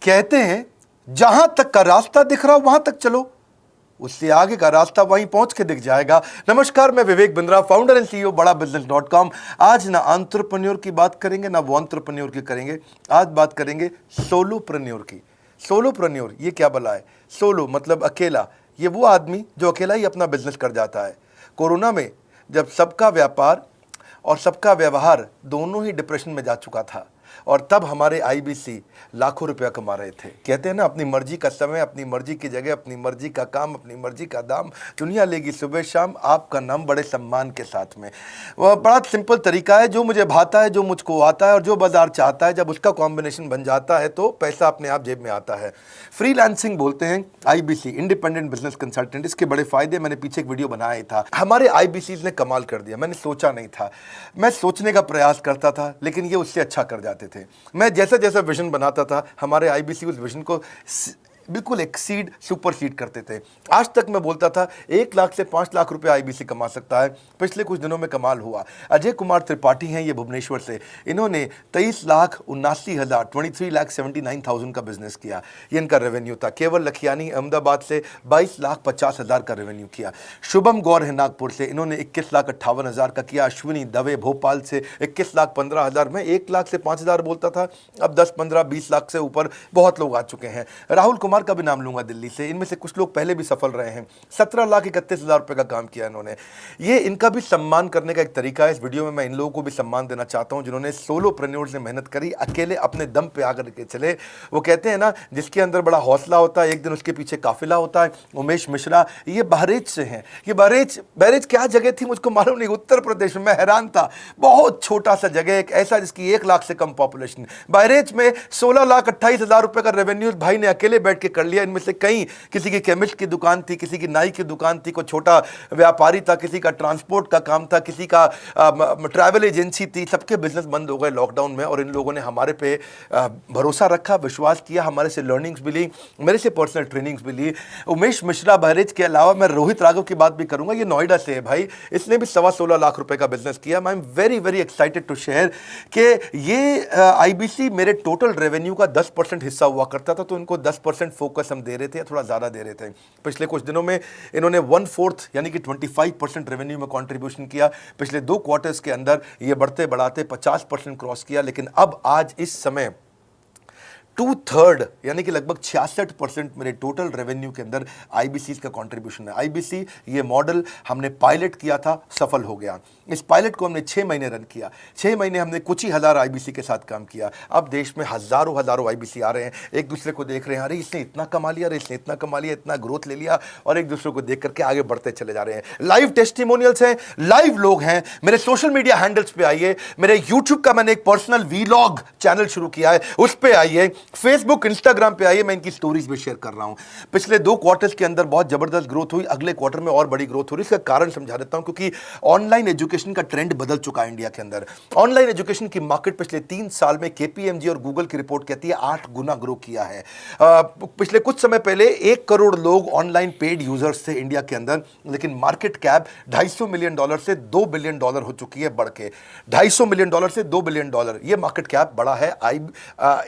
कहते हैं जहां तक का रास्ता दिख रहा हो वहां तक चलो, उससे आगे का रास्ता वहीं पहुंच के दिख जाएगा। नमस्कार, मैं Vivek Bindra, founder and CEO बड़ा बिजनेस.com। आज ना एंटरप्रेन्योर की बात करेंगे ना वो एंटरप्रेन्योर की करेंगे, आज बात करेंगे सोलोप्रेन्योर की। सोलोप्रेन्योर ये क्या भला है? सोलो मतलब अकेला, ये वो आदमी जो अकेला ही अपना बिजनेस कर जाता है। कोरोना में जब सबका व्यापार और सबका व्यवहार दोनों ही डिप्रेशन में जा चुका था, और तब हमारे आईबीसी लाखों रुपया कमा रहे थे। कहते हैं ना, अपनी मर्जी का समय, अपनी मर्जी की जगह, अपनी मर्जी का काम, अपनी मर्जी का दाम, दुनिया लेगी सुबह शाम, आपका नाम बड़े सम्मान के साथ में। वह बड़ा सिंपल तरीका है, जो मुझे भाता है, जो मुझको आता है और जो बाजार चाहता है, जब उसका कॉम्बिनेशन बन जाता है तो पैसा अपने आप जेब में आता है। फ्रीलांसिंग बोलते हैं आईबीसी, इंडिपेंडेंट बिजनेस कंसल्टेंट। इसके बड़े फायदे मैंने पीछे एक वीडियो बनाया ही था। हमारे आईबीसी ने कमाल कर दिया, मैंने सोचा नहीं था। मैं सोचने का प्रयास करता था लेकिन ये उससे अच्छा कर जाते थे। मैं जैसा जैसा विजन बनाता था, हमारे आईबीसी उस विजन को बिल्कुल एक्सीड, सुपरसीड करते थे। आज तक मैं बोलता था 1 लाख से 5 लाख रुपए आईबीसी कमा सकता है। पिछले कुछ दिनों में कमाल हुआ। अजय कुमार त्रिपाठी हैं ये भुवनेश्वर से, इन्होंने 23,79,000 23,79,000 का बिजनेस किया। ये इनका रेवेन्यू था। केवल लखियानी अहमदाबाद से 22,50,000 का रेवेन्यू किया। शुभम गौर है नागपुर से, इन्होंने 21,58,000 का किया। अश्विनी दवे भोपाल से 21,15,000। मैं 1 लाख से 5,000 बोलता था, अब 10, 15, 20 लाख से ऊपर बहुत लोग आ चुके हैं। राहुल कुमार का भी नाम लूंगा दिल्ली से, इनमें से कुछ लोग पहले भी सफल रहे हैं। 17,31,000 रुपए का काम किया इन्होंने। ये इनका भी सम्मान करने का एक तरीका है। इस वीडियो में मैं इन लोगों को भी सम्मान देना चाहता हूं जिन्होंने सोलोप्रेन्योर से मेहनत करी, अकेले अपने दम पे आकर के चले। वो कहते हैं ना, जिसके अंदर बड़ा हौसला होता है एक दिन उसके पीछे काफिला होता है। उमेश मिश्रा ये बहरेच से हैं। ये बहरेच क्या जगह थी मुझको मालूम नहीं, उत्तर प्रदेश में। मैं हैरान था, बहुत छोटा सा जगह, एक ऐसा जिसकी 1 लाख से कम पॉपुलेशन। बहरेच में 16,28,000 रुपए का रेवेन्यू भाई ने अकेले बैठ के कर लिया। इनमें से कई, किसी की केमिस्ट की दुकान थी, किसी की नाई की दुकान थी, कोई छोटा व्यापारी था, किसी का ट्रांसपोर्ट का काम था, किसी का ट्रैवल एजेंसी थी। सबके बिजनेस बंद हो गए लॉकडाउन में, और इन लोगों ने हमारे पे भरोसा रखा, विश्वास किया, हमारे से लर्निंग्स भी ली, मेरे से पर्सनल ट्रेनिंग्स भी ली। उमेश मिश्रा बहरेज के अलावा मैं रोहित राघव की बात भी करूंगा, ये नोएडा से है भाई, इसने भी 16.25 लाख रुपए का बिजनेस किया। I am very very excited to share कि ये आईबीसी मेरे टोटल रेवेन्यू का 10% हिस्सा हुआ करता था, तो इनको 10% फोकस हम दे रहे थे, थोड़ा ज़्यादा दे रहे थे। पिछले कुछ दिनों में इन्होंने 1/4 यानी कि 25% रेवेन्यू में कंट्रीब्यूशन किया। पिछले 2 क्वार्टर्स के अंदर ये बढ़ते बढ़ाते 50% क्रॉस किया। लेकिन अब आज इस समय 2/3 यानी कि लगभग 66% मेरे टोटल रेवेन्यू के अंदर आईबीसी का कंट्रीब्यूशन है। आईबीसी ये मॉडल हमने पायलट किया था, सफल हो गया। इस पायलट को हमने 6 महीने रन किया। 6 महीने हमने कुछ ही हज़ार आईबीसी के साथ काम किया। अब देश में हज़ारों आईबीसी आ रहे हैं, एक दूसरे को देख रहे हैं, अरे इसने इतना कमा लिया, अरे इसने इतना कमा लिया, इतना ग्रोथ ले लिया, और एक दूसरे को देख करके आगे बढ़ते चले जा रहे हैं। लाइव टेस्टिमोनियल्स हैं, लाइव लोग हैं। मेरे सोशल मीडिया हैंडल्स पे आइए, मेरे यूट्यूब का मैंने एक पर्सनल वीलॉग चैनल शुरू किया है, उस पर आइए। फेसबुक, इंस्टाग्राम पे आइए, मैं इनकी स्टोरीज भी शेयर कर रहा हूं। पिछले 2 क्वार्टर्स के अंदर बहुत जबरदस्त ग्रोथ हुई, अगले क्वार्टर में और बड़ी ग्रोथ हो रही है। इसका कारण समझा देता हूं, क्योंकि ऑनलाइन एजुकेशन का ट्रेंड बदल चुका है इंडिया के अंदर। ऑनलाइन एजुकेशन की मार्केट पिछले 3 साल में केपीएमजी और गूगल की रिपोर्ट कहती है 8 गुना ग्रो किया है। पिछले कुछ समय पहले 1 करोड़ लोग ऑनलाइन पेड यूजर्स थे इंडिया के अंदर, लेकिन मार्केट कैप $250 मिलियन से $2 बिलियन हो चुकी है, बढ़ के $250 मिलियन से $2 बिलियन ये मार्केट कैप बढ़ा है।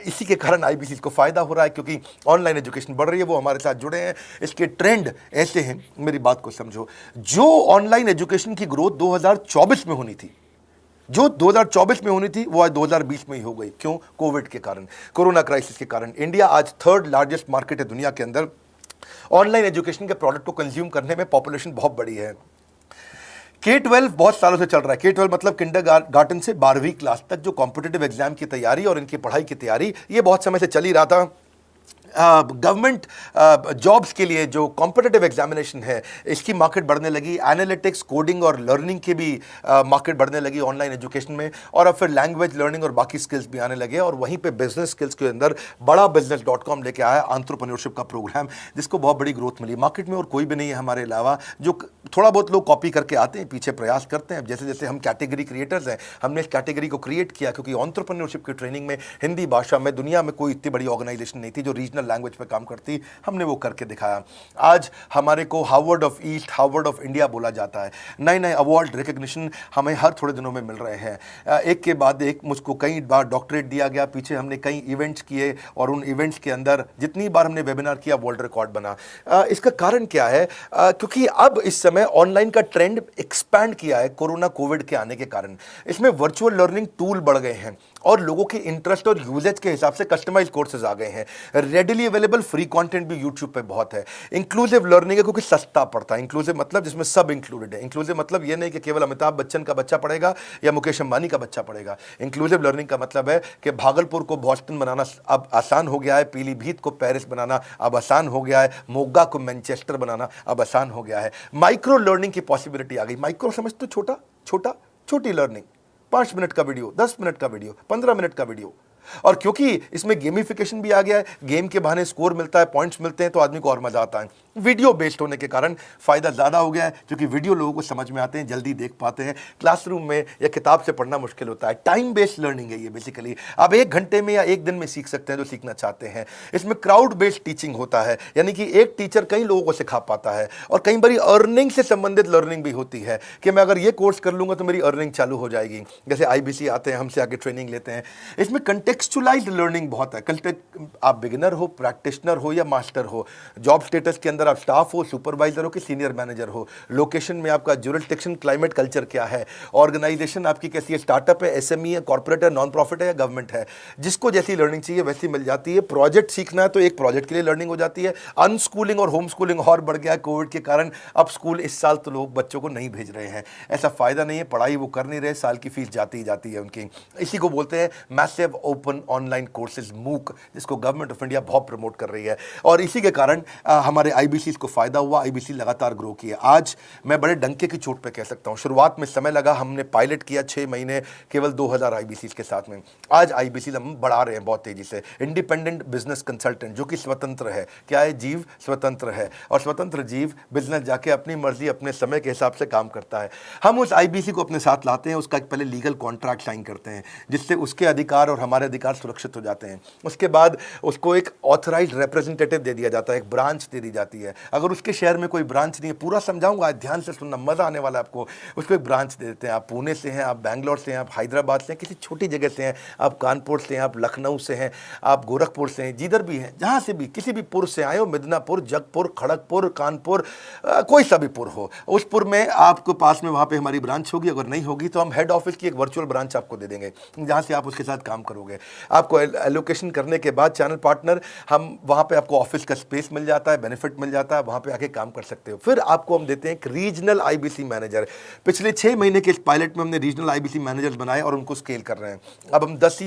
इसी के कारण आईबीसी को फायदा हो रहा है, क्योंकि ऑनलाइन एजुकेशन बढ़ रही है, वो हमारे साथ जुड़े हैं। इसके ट्रेंड ऐसे हैं, मेरी बात को समझो। जो ऑनलाइन एजुकेशन की ग्रोथ 2024 में होनी थी, जो 2024 में होनी थी, वो आज 2020 में ही हो गई। क्यों? कोविड के कारण, कोरोना क्राइसिस के कारण। इंडिया आज 3rd लार्जेस्ट मार्केट है दुनिया के अंदर। ऑनलाइन एजुकेशन के प्रोडक्ट को कंज्यूम करने में पॉपुलेशन बहुत बड़ी है। K-12 बहुत सालों से चल रहा है। K-12 मतलब किंडरगार्टन से 12वीं क्लास तक, जो कॉम्पिटिटिव एग्जाम की तैयारी और इनकी पढ़ाई की तैयारी, ये बहुत समय से चल ही रहा था। गवर्नमेंट जॉब्स के लिए जो कॉम्पिटिटिव एग्जामिनेशन है, इसकी मार्केट बढ़ने लगी। एनालिटिक्स, कोडिंग और लर्निंग की भी मार्केट बढ़ने लगी ऑनलाइन एजुकेशन में, और अब फिर लैंग्वेज लर्निंग और बाकी स्किल्स भी आने लगे। और वहीं पे बिजनेस स्किल्स के अंदर बड़ा बिजनेस.com लेके आया एंटरप्रेन्योरशिप का प्रोग्राम, जिसको बहुत बड़ी ग्रोथ मिली मार्केट में। और कोई भी नहीं है हमारे अलावा, जो थोड़ा बहुत लोग कॉपी करके आते हैं, पीछे प्रयास करते हैं। जैसे जैसे हम कैटेगरी क्रिएटर्स हैं, हमने इस कैटेगरी को क्रिएट किया, क्योंकि एंटरप्रेन्योरशिप की ट्रेनिंग में हिंदी भाषा में दुनिया में कोई इतनी बड़ी ऑर्गेनाइजेशन नहीं थी जो रीजनल ओरिजिनल लैंग्वेज पे काम करती, हमने वो करके दिखाया। आज हमारे को Harvard of east, Harvard of India बोला जाता है। नए नए अवार्ड रिकग्निशन हमें हर थोड़े दिनों में मिल रहे हैं। एक के बाद एक मुझको कई बार डॉक्टरेट दिया गया। पीछे हमने कई इवेंट्स किए और उन इवेंट्स के अंदर जितनी बार हमने वेबिनार किया वर्ल्ड रिकॉर्ड बना। इसका कारण क्या है? क्योंकि अब इस समय ऑनलाइन का ट्रेंड एक्सपैंड किया है कोरोना कोविड के आने के कारण। इसमें वर्चुअल लर्निंग टूल बढ़ गए हैं और लोगों के इंटरेस्ट और यूजेज के हिसाब से कस्टमाइज कोर्सेज आ गए हैं। रेडिली अवेलेबल फ्री कंटेंट भी यूट्यूब पे बहुत है। इंक्लूसिव लर्निंग है क्योंकि सस्ता पड़ता है। इंक्लूसिव मतलब जिसमें सब इंक्लूडेड है। इंक्लूसिव मतलब ये नहीं कि केवल अमिताभ बच्चन का बच्चा पढ़ेगा या मुकेश अंबानी का बच्चा पढ़ेगा। इंक्लूसिव लर्निंग का मतलब है कि भागलपुर को बॉस्टन बनाना अब आसान हो गया है, पीलीभीत को पेरिस बनाना अब आसान हो गया है, मोगा को मैनचेस्टर बनाना अब आसान हो गया है। माइक्रो लर्निंग की पॉसिबिलिटी आ गई। माइक्रो समझ तो छोटा छोटा, छोटी लर्निंग, 5 मिनट का वीडियो, 10 मिनट का वीडियो, 15 मिनट का वीडियो। और क्योंकि इसमें गेमिफिकेशन भी आ गया है, गेम के बहाने स्कोर मिलता है, पॉइंट्स मिलते हैं, तो आदमी को और मजा आता है। वीडियो बेस्ड होने के कारण फायदा ज्यादा हो गया है, क्योंकि वीडियो लोगों को समझ में आते हैं, जल्दी देख पाते हैं। क्लासरूम में या किताब से पढ़ना मुश्किल होता है। टाइम बेस्ड लर्निंग है ये बेसिकली। आप 1 घंटे में या 1 दिन में सीख सकते हैं जो सीखना चाहते हैं। इसमें क्राउड बेस्ड टीचिंग होता है, यानी कि एक टीचर कई लोगों को सिखा पाता है। और कई बार अर्निंग से संबंधित लर्निंग भी होती है कि मैं अगर ये कोर्स कर लूंगा तो मेरी अर्निंग चालू हो जाएगी। जैसे IBC आते हैं, हमसे आगे ट्रेनिंग लेते हैं। इसमें कंटेक्चुअलाइज्ड लर्निंग बहुत है। आप बिगिनर हो, प्रैक्टिशनर हो या मास्टर हो, जॉब स्टेटस के अंदर आप स्टाफ हो, सुपरवाइजर हो कि सीनियर मैनेजर हो, लोकेशन में आपका जुरिस्डिक्शन, क्लाइमेट, कल्चर क्या है, ऑर्गेनाइजेशन आपकी कैसी है, स्टार्टअप है, SME है, कॉर्पोरेट है, नॉन प्रॉफिट है या गवर्नमेंट है, जिसको जैसी लर्निंग चाहिए वैसी मिल जाती है। प्रोजेक्ट सीखना है तो एक प्रोजेक्ट के लिए लर्निंग हो जाती है। अनस्कूलिंग और होम स्कूलिंग और बढ़ गया है कोविड के कारण। अब स्कूल इस साल तो लोग बच्चों को नहीं भेज रहे हैं। ऐसा फायदा नहीं है, पढ़ाई वो कर नहीं रहे, साल की फीस जाती ही जाती है उनकी। इसी को बोलते हैं massive open online courses, MOOC, जिसको गवर्नमेंट ऑफ इंडिया बहुत प्रमोट कर रही है। और इसी के कारण हमारे IBC को फायदा हुआ। IBC लगातार ग्रो किया। आज मैं बड़े डंके की चोट पे कह सकता हूं, शुरुआत में समय लगा, हमने पायलट किया 6 महीने केवल 2000 IBC के साथ में। आज IBC हम बढ़ा रहे हैं बहुत तेजी से। इंडिपेंडेंट बिजनेस कंसल्टेंट, जो कि स्वतंत्र है। क्या है? जीव स्वतंत्र है। और स्वतंत्र जीव बिजनेस जाके अपनी मर्जी, अपने समय के हिसाब से काम करता है। हम उस IBC को अपने साथ लाते हैं, उसका एक पहले लीगल कॉन्ट्रैक्ट साइन करते हैं, जिससे उसके अधिकार और हमारे अधिकार सुरक्षित हो जाते हैं। उसके बाद उसको एक ऑथराइज्ड रिप्रेजेंटेटिव दे दिया जाता है, एक ब्रांच दे दी जाती है। अगर उसके शहर में कोई ब्रांच नहीं है, पूरा समझाऊंगा, ध्यान से सुनना, मजा आने वाला है आपको। उसको एक ब्रांच दे देते हैं। आप पुणे से हैं, आप बैंगलोर से हैं, आप हैदराबाद से हैं, किसी छोटी जगह से हैं, आप कानपुर से हैं, आप लखनऊ से हैं, आप गोरखपुर से हैं, जिधर भी हैं, जहां से भी, किसी भी पुर से आए हो, मिदनापुर, जगपुर, खड़गपुर, कानपुर, कोई सा भी पुर हो, उस पुर में आपको पास में वहां पे हमारी ब्रांच होगी। अगर नहीं होगी तो हम हेड ऑफिस की एक वर्चुअल ब्रांच आपको दे देंगे, जहां से आप उसके साथ काम करोगे। आपको एलोकेशन करने के बाद चैनल पार्टनर, हम वहां पे आपको ऑफिस का स्पेस मिल जाता है, बेनिफिट मिल जाता है, वहां पे आके काम कर सकते हो। फिर आपको हम देते हैं एक रीजनल IBC मैनेजर। पिछले 6 महीने के इस पायलट में हमने रीजनल IBC मैनेजर बनाए और उनको स्केल कर रहे हैं। अब हम 10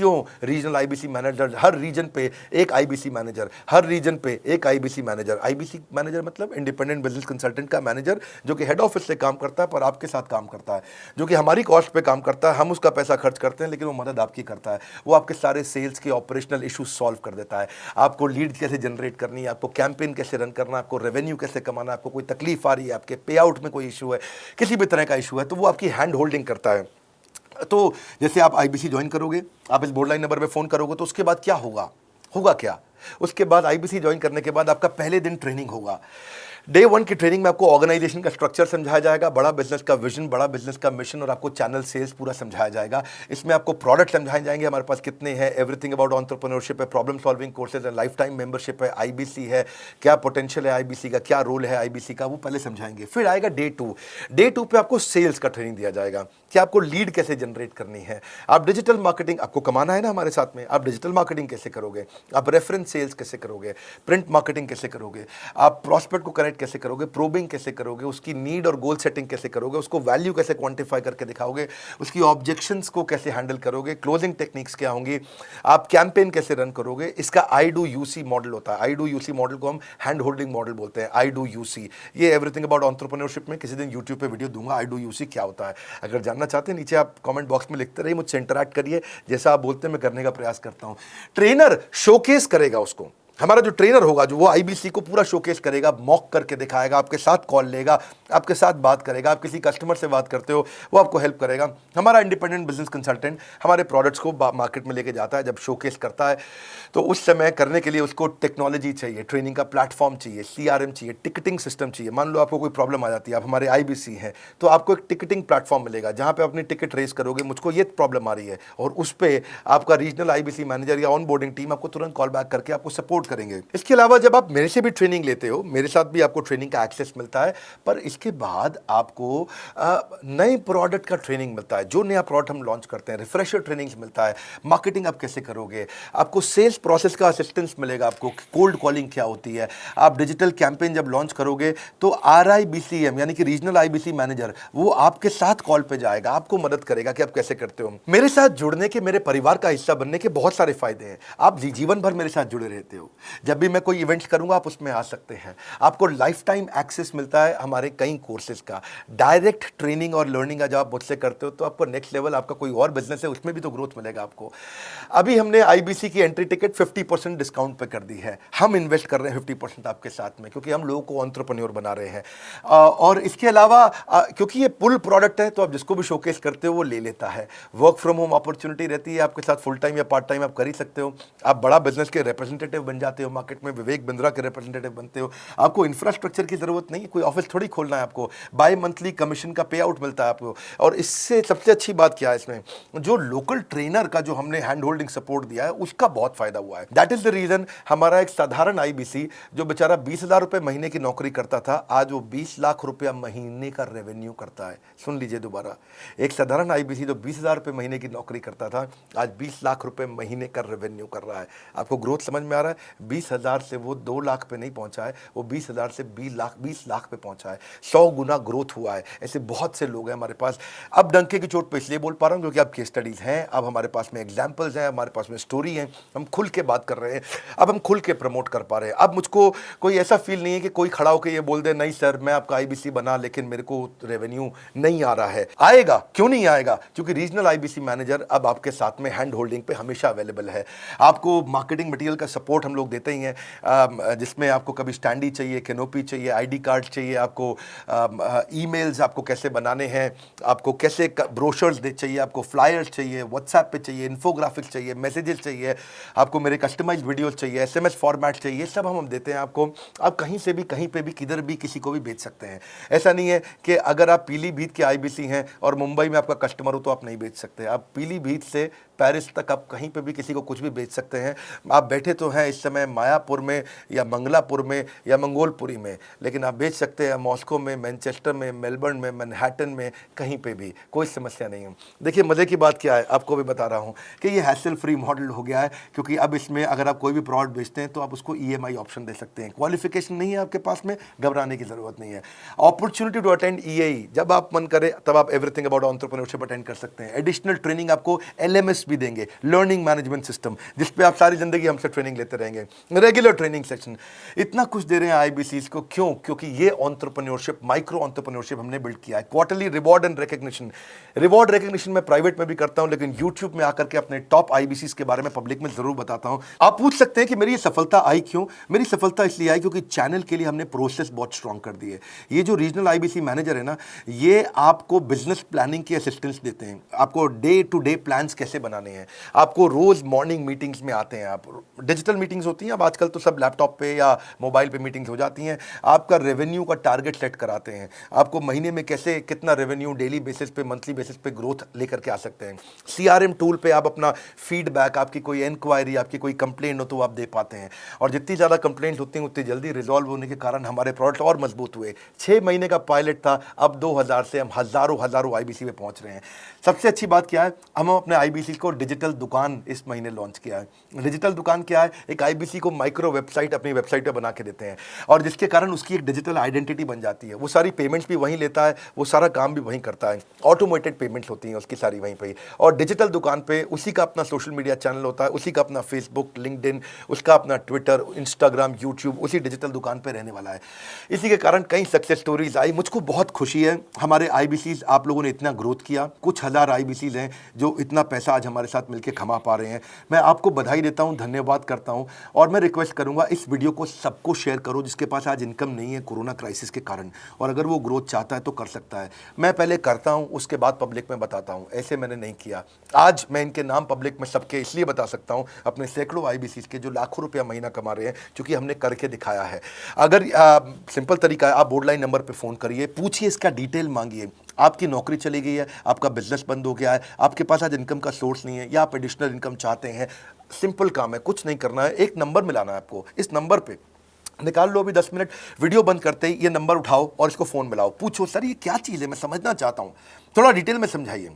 रीजनल IBC मैनेजर, हर रीजन पे एक IBC मैनेजर, हर रीजन पे एक IBC मैनेजर। IBC मैनेजर मतलब इंडिपेंडेंट बिजनेस कंसल्टेंट का मैनेजर, जो कि हेड ऑफिस से काम करता है पर आपके साथ काम करता है, जो कि हमारी कॉस्ट पे काम करता है। हम उसका पैसा खर्च करते हैं, लेकिन वो मदद आपकी करता है। वो आपके सारे सेल्स के ऑपरेशनल इश्यूज सॉल्व कर देता है। आपको लीड कैसे जनरेट करनी है, आपको कैंपेन कैसे रन करना है, आपको रेवेन्यू कैसे कमाना है, आपको कोई तकलीफ आ रही है, आपके पे आउट में कोई इशू है, किसी भी तरह का इशू है, तो वो आपकी हैंड होल्डिंग करता है। तो जैसे आप IBC ज्वाइन करोगे, आप इस बोर्ड लाइन नंबर पे फोन करोगे, तो उसके बाद क्या होगा? होगा क्या? उसके बाद IBC ज्वाइन करने के बाद आपका पहले दिन ट्रेनिंग होगा। डे 1 की ट्रेनिंग में आपको ऑर्गेनाइजेशन का स्ट्रक्चर समझाया जाएगा, बड़ा बिजनेस का विजन, बड़ा बिजनेस का मिशन, और आपको चैनल सेल्स पूरा समझाया जाएगा। इसमें आपको प्रोडक्ट समझाए जाएंगे, हमारे पास कितने हैं, एवरीथिंग अबाउट एंटरप्रेन्योरशिप है, प्रॉब्लम सॉल्विंग कोर्सेज है, लाइफ टाइम मेंबरशिप है, IBC है, क्या पोटेंशियल है IBC का, क्या रोल है IBC का, वो पहले समझाएंगे। फिर आएगा डे 2। डे 2 पे आपको सेल्स का ट्रेनिंग दिया जाएगा कि आपको लीड कैसे जनरेट करनी है। आप डिजिटल मार्केटिंग, आपको कमाना है ना हमारे साथ में, आप डिजिटल मार्केटिंग कैसे करोगे, आप रेफरेंस सेल्स कैसे करोगे, प्रिंट मार्केटिंग कैसे करोगे, आप प्रॉस्पेक्ट को कनेक्ट कैसे करोगे, प्रोबिंग कैसे करोगे, उसकी नीड और गोल सेटिंग कैसे करोगे, उसको वैल्यू कैसे क्वांटिफाई करके दिखाओगे, उसकी ऑब्जेक्शंस को कैसे हैंडल करोगे, क्लोजिंग टेक्निक्स क्या होंगी, आप कैंपेन कैसे रन करोगे। इसका I do UC मॉडल होता है। I do UC मॉडल को हम हैंड होल्डिंग मॉडल बोलते हैं। I do UC, ये एवरीथिंग अबाउट एंटरप्रेन्योरशिप में किसी दिन यूट्यूब पे वीडियो दूंगा। I do UC क्या होता है, अगर जानना चाहते हैं नीचे आप कमेंट बॉक्स में लिखते रहिए, मुझसे इंटरैक्ट करिए, जैसा आप बोलते हैं मैं करने का प्रयास करता हूं। ट्रेनर शोकेस करेगा उसको हमारा जो ट्रेनर होगा, जो वो आईबीसी को पूरा शोकेस करेगा, मॉक करके दिखाएगा, आपके साथ कॉल लेगा, आपके साथ बात करेगा, आप किसी कस्टमर से बात करते हो वो आपको हेल्प करेगा। हमारा इंडिपेंडेंट बिजनेस कंसल्टेंट हमारे प्रोडक्ट्स को मार्केट में लेके जाता है, जब शोकेस करता है तो उस समय करने के लिए उसको टेक्नोलॉजी चाहिए, ट्रेनिंग का प्लेटफॉर्म चाहिए, सीआरएम चाहिए, टिकटिंग सिस्टम चाहिए। मान लो आपको कोई प्रॉब्लम आ जाती है, आप हमारे आईबीसी हैं, तो आपको एक टिकटिंग प्लेटफॉर्म मिलेगा जहां पे अपनी टिकट रेस करोगे, मुझको ये प्रॉब्लम आ रही है, और उस पर आपका रीजनल आईबीसी मैनेजर या ऑन बोर्डिंग टीम आपको तुरंत कॉल बैक करके आपको सपोर्ट करेंगे। इसके अलावा जब आप मेरे से भी ट्रेनिंग लेते हो, मेरे साथ भी आपको ट्रेनिंग का एक्सेस मिलता है, पर इसके बाद आपको नए प्रोडक्ट का ट्रेनिंग मिलता है। जो नया प्रोडक्ट हम लॉन्च करते हैं, रिफ्रेशर ट्रेनिंग्स मिलता है, मार्केटिंग आप कैसे करोगे, आपको सेल्स प्रोसेस का असिस्टेंस मिलेगा, आपको कोल्ड कॉलिंग क्या होती है, आप डिजिटल कैंपेन जब लॉन्च करोगे तो आरआईबीसीएम यानी कि रीजनल आईबीसी मैनेजर वो आपके साथ कॉल पे जाएगा, आपको मदद करेगा कि आप कैसे करते हो। मेरे साथ जुड़ने के, मेरे परिवार का हिस्सा बनने के बहुत सारे फायदे हैं। आप जीवन भर मेरे साथ जुड़े रहते हो, जब भी मैं कोई इवेंट्स करूंगा आप उसमें आ सकते हैं। आपको लाइफ टाइम एक्सेस मिलता है हमारे कई कोर्सेज का, डायरेक्ट ट्रेनिंग और लर्निंग जब आप मुझसे करते हो तो आपको नेक्स्ट लेवल, आपका कोई और बिजनेस है उसमें भी तो ग्रोथ मिलेगा आपको। अभी हमने आईबीसी की एंट्री टिकट 50% डिस्काउंट पे कर दी है। हम इन्वेस्ट कर रहे हैं 50% आपके साथ में, क्योंकि हम लोगों को एंटरप्रेन्योर बना रहे हैं। और इसके अलावा क्योंकि ये पुल प्रोडक्ट है तो आप जिसको भी शोकेस करते हो वो ले लेता है। वर्क फ्रॉम होम अपॉर्चुनिटी रहती है आपके साथ, फुल टाइम या पार्ट टाइम आप कर ही सकते हो। आप बड़ा बिजनेस के रिप्रेजेंटेटिव बन जाते हो, मार्केट में विवेक बिंद्रा के रिप्रेजेंटेटिव बनते हो। आपको इंफ्रास्ट्रक्चर की जरूरत नहीं है, कोई ऑफिस थोड़ी खोलना है आपको, बाय मंथली कमीशन का पे आउट मिलता है आपको। और इससे सबसे अच्छी बात क्या है इसमें, जो लोकल ट्रेनर का जो हमने हैंड होल्डिंग सपोर्ट दिया है उसका बहुत फायदा हुआ है। दैट इज द रीजन हमारा एक साधारण आईबीसी जो बेचारा 20,000 रुपए महीने की नौकरी करता था, आज वो 20 लाख रुपया महीने का रेवेन्यू करता है। सुन लीजिए दोबारा, एक साधारण आईबीसी जो 20,000 रुपए महीने की नौकरी करता था, आज 20 लाख रुपए महीने का रेवेन्यू कर रहा है। आपको ग्रोथ समझ में आ रहा है? 20,000 से वो 2 लाख पे नहीं पहुंचा है, वो 20,000 से 20 लाख पे पहुंचा है। 100 गुना ग्रोथ हुआ है। ऐसे बहुत से लोग हैं हमारे पास। अब डंके की चोट पे इसलिए बोल पा रहा हूं क्योंकि अब केस स्टडीज हैं, अब हमारे पास में एग्जांपल्स हैं, हमारे पास में स्टोरी है, हम खुल के बात कर रहे हैं, अब हम खुल के प्रमोट कर पा रहे हैं। अब मुझको कोई ऐसा फील नहीं है कि कोई खड़ा होकर ये बोल दे नहीं सर मैं आपका आईबीसी बना लेकिन मेरे को रेवेन्यू नहीं आ रहा है। आएगा, क्यों नहीं आएगा? क्योंकि रीजनल आईबीसी मैनेजर अब आपके साथ में हैंड होल्डिंग पे हमेशा अवेलेबल है। आपको मार्केटिंग मटेरियल का सपोर्ट हम लोग देते ही हैं, जिसमें आपको कभी स्टैंडी चाहिए, कैनोपी चाहिए, आईडी कार्ड चाहिए, आपको ईमेल्स आपको कैसे बनाने हैं, आपको कैसे ब्रोशर्स चाहिए, आपको फ्लायर्स चाहिए, व्हाट्सएप पे चाहिए, इन्फोग्राफिक्स चाहिए, मैसेजेस चाहिए, आपको मेरे कस्टमाइज्ड वीडियोस चाहिए, एसएमएस फॉर्मेट चाहिए, सब हम देते हैं आपको। आप कहीं से भी, कहीं पे भी, किधर भी, किसी को भी बेच सकते हैं। ऐसा नहीं है कि अगर आप पीलीभीत के आईबीसी हैं और मुंबई में आपका कस्टमर हो तो आप नहीं बेच सकते। आप पीलीभीत से पेरिस तक आप कहीं पे भी किसी को कुछ भी बेच सकते हैं। आप बैठे तो हैं इस समय मायापुर में या मंगलापुर में या मंगोलपुरी में, लेकिन आप बेच सकते हैं मॉस्को में, मैनचेस्टर में, मेलबर्न में, मैनहट्टन में, कहीं पे भी, कोई समस्या नहीं है। देखिए मज़े की बात क्या है, आपको भी बता रहा हूँ कि ये हैसल फ्री मॉडल हो गया है, क्योंकि अब इसमें अगर आप कोई भी प्रोडक्ट बेचते हैं तो आप उसको ईएमआई ऑप्शन दे सकते हैं। क्वालिफिकेशन नहीं है आपके पास में, घबराने की ज़रूरत नहीं है। अपॉर्चुनिटी टू अटेंड ईएई, जब आप मन करे तब आप एवरीथिंग अबाउट एंटरप्रेन्योरशिप अटेंड कर सकते हैं। एडिशनल ट्रेनिंग आपको एलएमएस भी देंगे, लर्निंग मैनेजमेंट सिस्टम, जिस पे आप सारी जिंदगी हमसे ट्रेनिंग लेते रहेंगे, रेगुलर ट्रेनिंग सेक्शन, इतना कुछ दे रहे हैं आईबीसीज को। क्यों? क्योंकि ये एंटरप्रेन्योरशिप, माइक्रो एंटरप्रेन्योरशिप हमने बिल्ड किया है। Quarterly reward and recognition, reward recognition मैं प्राइवेट में भी करता हूं, लेकिन यूट्यूब में आकर के अपने टॉप आईबीसीज के बारे में पब्लिक में जरूर बताता हूं। आप पूछ सकते हैं कि मेरी ये सफलता आई क्यों? मेरी सफलता इसलिए आई क्योंकि चैनल के लिए हमने प्रोसेस बहुत स्ट्रांग कर दी है। ये जो रीजनल आईबीसी मैनेजर है ना, ये आपको बिजनेस प्लानिंग की असिस्टेंस देते हैं, आपको डे टू डे प्लान्स कैसे बनाने हैं, आपको रोज मॉर्निंग मीटिंग्स में आते हैं। आप डिजिटल मीटिंग्स होती हैं, अब आजकल तो सब लैपटॉप पे या मोबाइल पे मीटिंग्स हो जाती हैं। आपका रेवेन्यू का टारगेट सेट कराते हैं, आपको महीने में कैसे कितना रेवेन्यू डेली बेसिस पे, मंथली बेसिस पे ग्रोथ लेकर के आ सकते हैं। सीआरएम टूल पे आप अपना फीडबैक, आपकी कोई इंक्वायरी, आपकी कोई कंप्लेंट हो तो आप दे पाते हैं, और जितनी ज़्यादा कंप्लेंट होती हैं उतनी जल्दी रिजॉल्व होने के कारण हमारे प्रोडक्ट और मजबूत हुए। 6 महीने का पायलट था, अब 2000 से हम हज़ारों आईबीसी पे पहुंच रहे हैं। सबसे अच्छी बात क्या है, हम अपने आईबीसी को डिजिटल दुकान इस महीने लॉन्च किया है। डिजिटल दुकान क्या है? एक आईबीसी को माइक्रो वेबसाइट अपनी वेबसाइट पे बना के देते हैं, और जिसके कारण उसकी एक डिजिटल आइडेंटिटी बन जाती है। वो सारी पेमेंट्स भी वहीं लेता है, वो सारा काम भी वहीं करता है, ऑटोमेटेड पेमेंट्स होती हैं उसकी सारी वहीं पे। और डिजिटल दुकान पे उसी का अपना सोशल मीडिया चैनल होता है, उसी का अपना फेसबुक, लिंक्डइन, उसका अपना ट्विटर, इंस्टाग्राम, यूट्यूब उसी डिजिटल दुकान पे रहने वाला है। इसी के कारण कई सक्सेस स्टोरीज आई। मुझको बहुत खुशी है हमारे आईबीसीज, आप लोगों ने इतना ग्रोथ किया। कुछ हज़ार आईबीसीज हैं जो इतना पैसा आज हमारे साथ मिलकर कमा पा रहे हैं। मैं आपको बधाई देता हूं, धन्यवाद करता हूं। और मैं रिक्वेस्ट करूंगा इस वीडियो को सबको शेयर करो जिसके पास आज इनकम नहीं है कोरोना क्राइसिस के कारण, और अगर वो ग्रोथ चाहता है तो कर सकता है। मैं पहले करता हूं, उसके बाद पब्लिक में बताता हूं, ऐसे मैंने नहीं किया। आज मैं इनके नाम पब्लिक में सबके इसलिए बता सकता हूं, अपने सैकड़ों IBCs के जो लाखों रुपया महीना कमा रहे हैं, क्योंकि हमने करके दिखाया है। अगर सिंपल तरीका है, आप बोर्ड लाइन नंबर पर फ़ोन करिए, पूछिए, इसका डिटेल मांगिए। आपकी नौकरी चली गई है, आपका बिजनेस बंद हो गया है, आपके पास आज इनकम का सोर्स नहीं है, या आप एडिशनल इनकम चाहते हैं, सिंपल काम है, कुछ नहीं करना है, एक नंबर मिलाना है आपको। इस नंबर पे निकाल लो अभी 10 मिनट, वीडियो बंद करते ही ये नंबर उठाओ और इसको फ़ोन मिलाओ, पूछो सर ये क्या चीज़ है, मैं समझना चाहता हूँ, थोड़ा डिटेल में समझाइए।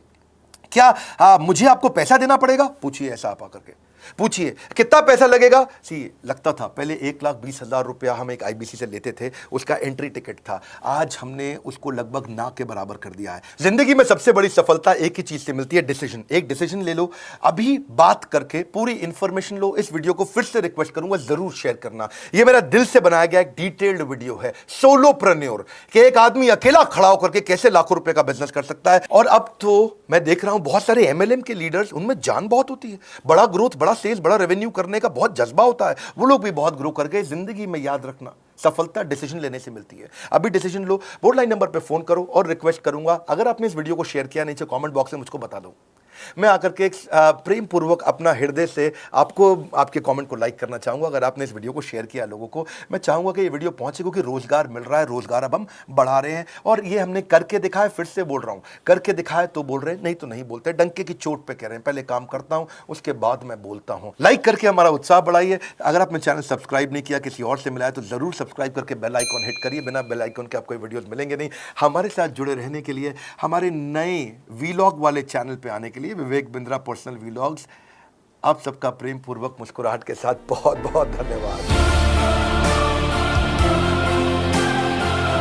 क्या मुझे आपको पैसा देना पड़ेगा? पूछिए, ऐसा आप आकर के पूछिए। कितना पैसा लगेगा? सी लगता था पहले 1,20,000 रुपया हम एक IBC से लेते थे, उसका एंट्री टिकट था। आज हमने उसको लगभग ना के बराबर कर दिया है। जिंदगी में सबसे बड़ी सफलता एक ही चीज से मिलती है, डिसीजन। एक डिसीजन ले लो, अभी बात करके पूरी इंफॉर्मेशन लो। इस वीडियो को फिर से रिक्वेस्ट करूंगा जरूर शेयर करना। यह मेरा दिल से बनाया गया एक डिटेल्ड वीडियो है, सोलोप्रेन्योर, कि एक आदमी अकेला खड़ा होकर के कैसे लाखों रुपए का बिजनेस कर सकता है। और अब तो मैं देख रहा हूं बहुत सारे MLM के लीडर्स, उनमें जान बहुत होती है, बड़ा ग्रोथ, बड़ा सेल्स, बड़ा रेवेन्यू करने का बहुत जज्बा होता है, वो लोग भी बहुत ग्रो कर गए। जिंदगी में याद रखना, सफलता डिसीजन लेने से मिलती है। अभी डिसीजन लो, बोर्ड लाइन नंबर पे फोन करो, और रिक्वेस्ट करूंगा अगर आपने इस वीडियो को शेयर किया, नीचे कमेंट बॉक्स में मुझको बता दो। मैं आकर के प्रेम पूर्वक अपना हृदय से आपको आपके कमेंट को लाइक करना चाहूंगा। अगर आपने इस वीडियो को शेयर किया लोगों को, मैं चाहूंगा कि ये वीडियो पहुंचे, क्योंकि रोजगार मिल रहा है, रोजगार अब हम बढ़ा रहे हैं, और ये हमने करके दिखाया। फिर से बोल रहा हूं, करके दिखाया तो बोल रहे हैं, नहीं तो नहीं बोलते, डंके की चोट पे कह रहे हैं। पहले काम करता हूं, उसके बाद मैं बोलता हूं। लाइक करके हमारा उत्साह बढ़ाइए। अगर आपने चैनल सब्सक्राइब नहीं किया, किसी और से मिला है, तो जरूर सब्सक्राइब करके बेल आइकॉन हिट करिए। बिना बेल आइकॉन के आपको वीडियोस मिलेंगे नहीं। हमारे साथ जुड़े रहने के लिए, हमारे नए वीलॉग वाले चैनल पे आने के लिए, विवेक बिंद्रा पर्सनल वीलॉग्स, आप सबका प्रेम पूर्वक मुस्कुराहट के साथ बहुत बहुत धन्यवाद।